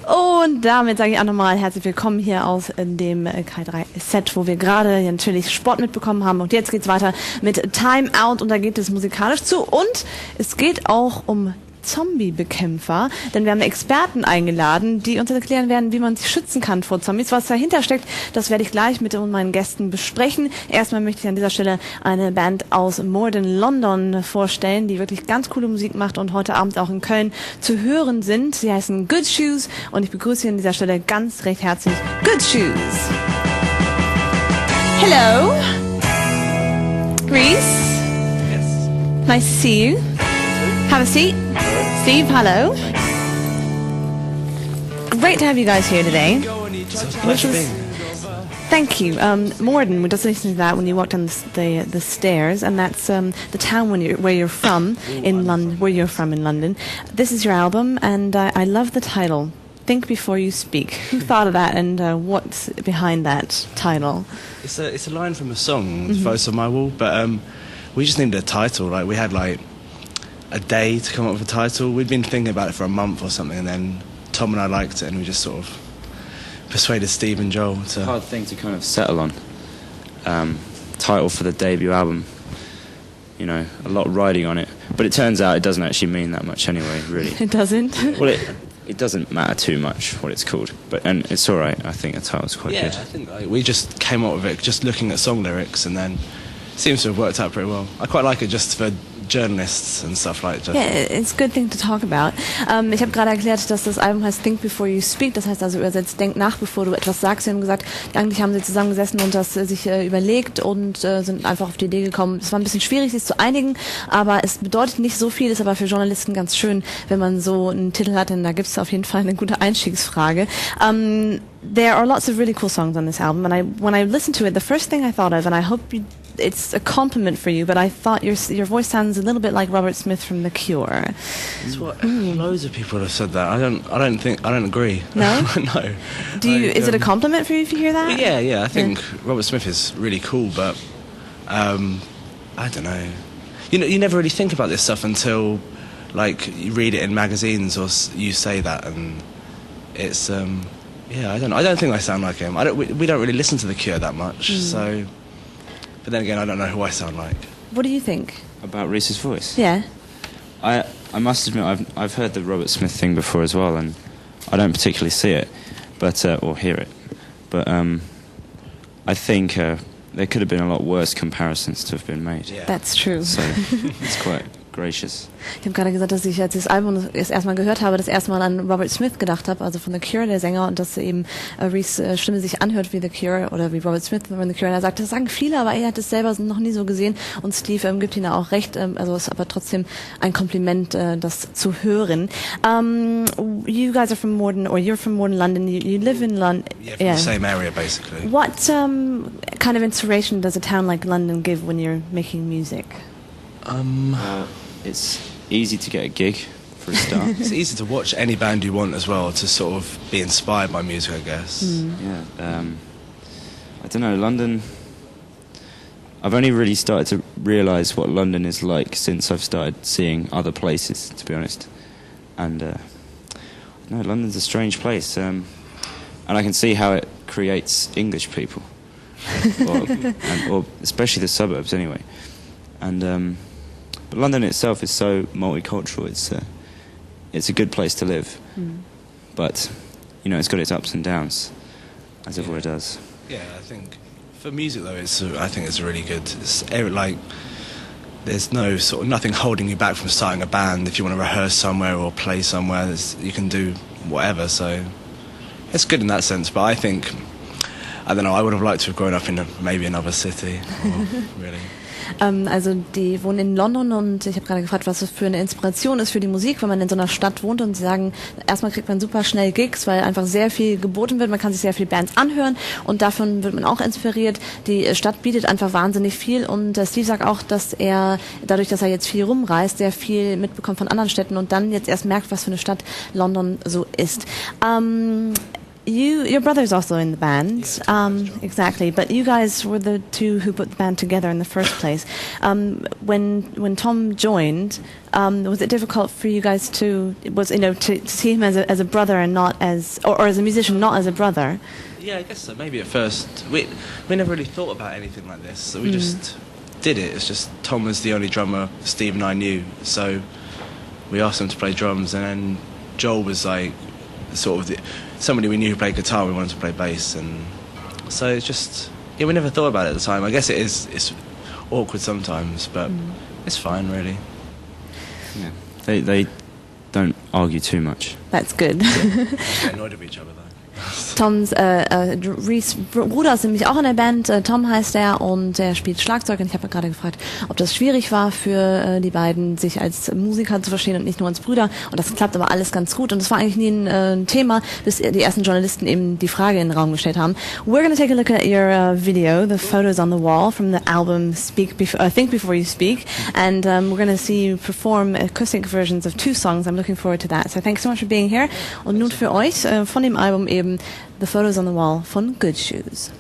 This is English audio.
Und damit sage ich auch nochmal herzlich willkommen hier aus dem K3-Set, wo wir gerade natürlich Sport mitbekommen haben. Und jetzt geht's weiter mit Timeout und da geht es musikalisch zu. Und es geht auch um Zombie-Bekämpfer, denn wir haben Experten eingeladen, die uns erklären werden, wie man sich schützen kann vor Zombies. Was dahinter steckt, das werde ich gleich mit meinen Gästen besprechen. Erstmal möchte ich an dieser Stelle eine Band aus Morden, London vorstellen, die wirklich ganz coole Musik macht und heute Abend auch in Köln zu hören sind. Sie heißen Good Shoes und ich begrüße Sie an dieser Stelle ganz recht herzlich. Good Shoes! Hello! Reese? Yes. Nice to see you. Have a seat. Steve, hello. Great to have you guys here today. Thank you. Morden, we just listened to that when you walked down the stairs, and that's the town where you're from in London. Where you're from in London. This is your album, and I love the title. Think before you speak. Who thought of that, and what's behind that title? It's a line from a song, "Photos on My Wall," but we just needed a title. Like we had a day to come up with a title. We'd been thinking about it for a month or something, and then Tom and I liked it, and we just sort of persuaded Steve and Joel to... Hard thing to kind of settle on. Title for the debut album. You know, a lot riding on it. But it turns out it doesn't actually mean that much anyway, really. It doesn't? Well, it doesn't matter too much what it's called. And it's all right. I think the title's quite good. Yeah, I think we just came up with it just looking at song lyrics, and then it seems to have worked out pretty well. I quite like it just for journalists and stuff like that. Yeah, it's a good thing to talk about. Ich habe gerade erklärt, dass das Album heißt Think Before You Speak, das heißt also übersetzt, denk nach, bevor du etwas sagst. Sie haben gesagt, eigentlich haben sie zusammengesessen und das sich überlegt und sind einfach auf die Idee gekommen. Es war ein bisschen schwierig, sich zu einigen, aber es bedeutet nicht so viel, ist aber für Journalisten ganz schön, wenn man so einen Titel hat, denn da gibt es auf jeden Fall eine gute Einstiegsfrage. There are lots of really cool songs on this album, and when I listened to it, the first thing I thought of, and I hope it's a compliment for you, but I thought your voice sounds a little bit like Robert Smith from The Cure. That's what loads of people have said that. I don't agree. No? No. Is it a compliment for you if you hear that? Yeah. I think Robert Smith is really cool, but I don't know. You never really think about this stuff until you read it in magazines or you say that, and it's I don't think I sound like him. We don't really listen to The Cure that much, so. But then again, I don't know who I sound like. What do you think? About Reese's voice? Yeah. I must admit, I've heard the Robert Smith thing before as well, and I don't particularly see it, but or hear it. But I think there could have been a lot worse comparisons to have been made. Yeah. That's true. So it's quite gracious. Ich habe gerade gesagt, dass ich, als ich das Album erstmal gehört habe, das erste Mal an Robert Smith gedacht habe, also von The Cure, der Sänger, und dass eben Reese Stimme sich anhört wie The Cure oder wie Robert Smith von The Cure. Und er sagt, das sagen viele, aber er hat es selber noch nie so gesehen. Und Steve gibt ihm auch recht. Also es ist aber trotzdem ein Kompliment, das zu hören. You guys are from Morden, or you're from Morden, London. You live in London. Yeah, from the same area, basically. What kind of inspiration does a town like London give when you're making music? It's easy to get a gig, for a start. It's easy to watch any band you want as well, to sort of be inspired by music, I guess. Yeah. I don't know, London... I've only really started to realise what London is like since I've started seeing other places, to be honest. And, no, London's a strange place. And I can see how it creates English people. or especially the suburbs, anyway. And... But London itself is so multicultural. It's a good place to live, but it's got its ups and downs, as everywhere does. Yeah, I think for music though, I think it's really good. It's there's no nothing holding you back from starting a band. If you want to rehearse somewhere or play somewhere, you can do whatever. So it's good in that sense. But I think I don't know. I would have liked to have grown up in maybe another city. Really. Also die wohnen in London und ich habe gerade gefragt, was das für eine Inspiration ist für die Musik, wenn man in so einer Stadt wohnt, und sie sagen, erstmal kriegt man super schnell Gigs, weil einfach sehr viel geboten wird, man kann sich sehr viele Bands anhören und davon wird man auch inspiriert. Die Stadt bietet einfach wahnsinnig viel und Steve sagt auch, dass er, dadurch, dass er jetzt viel rumreist, sehr viel mitbekommt von anderen Städten und dann jetzt erst merkt, was für eine Stadt London so ist. your brother's also in the band, exactly. But you guys were the two who put the band together in the first place. When Tom joined, was it difficult for you guys to see him as a brother and not or as a musician, not as a brother? Yeah, I guess so. Maybe at first we never really thought about anything like this, so we just did it. It's just Tom was the only drummer Steve and I knew, so we asked him to play drums, and then Joel was like sort of somebody we knew who played guitar. We wanted to play bass, and so it's just we never thought about it at the time. I guess it's awkward sometimes, but it's fine really. Yeah, they don't argue too much. That's good. Get annoyed at each other though. Toms Reese Bruder ist nämlich auch in der Band. Tom heißt er und er spielt Schlagzeug. Und ich habe gerade gefragt, ob das schwierig war für die beiden, sich als Musiker zu verstehen und nicht nur als Brüder. Und das klappt aber alles ganz gut. Und das war eigentlich nie ein Thema, bis die ersten Journalisten eben die Frage in den Raum gestellt haben. We're going to take a look at your video, the photos on the wall from the album Think Before You Speak. And we're going to see you perform acoustic versions of 2 songs. I'm looking forward to that. So thanks so much for being here. Und nun für euch von dem Album eben The Photos on the Wall von Good Shoes.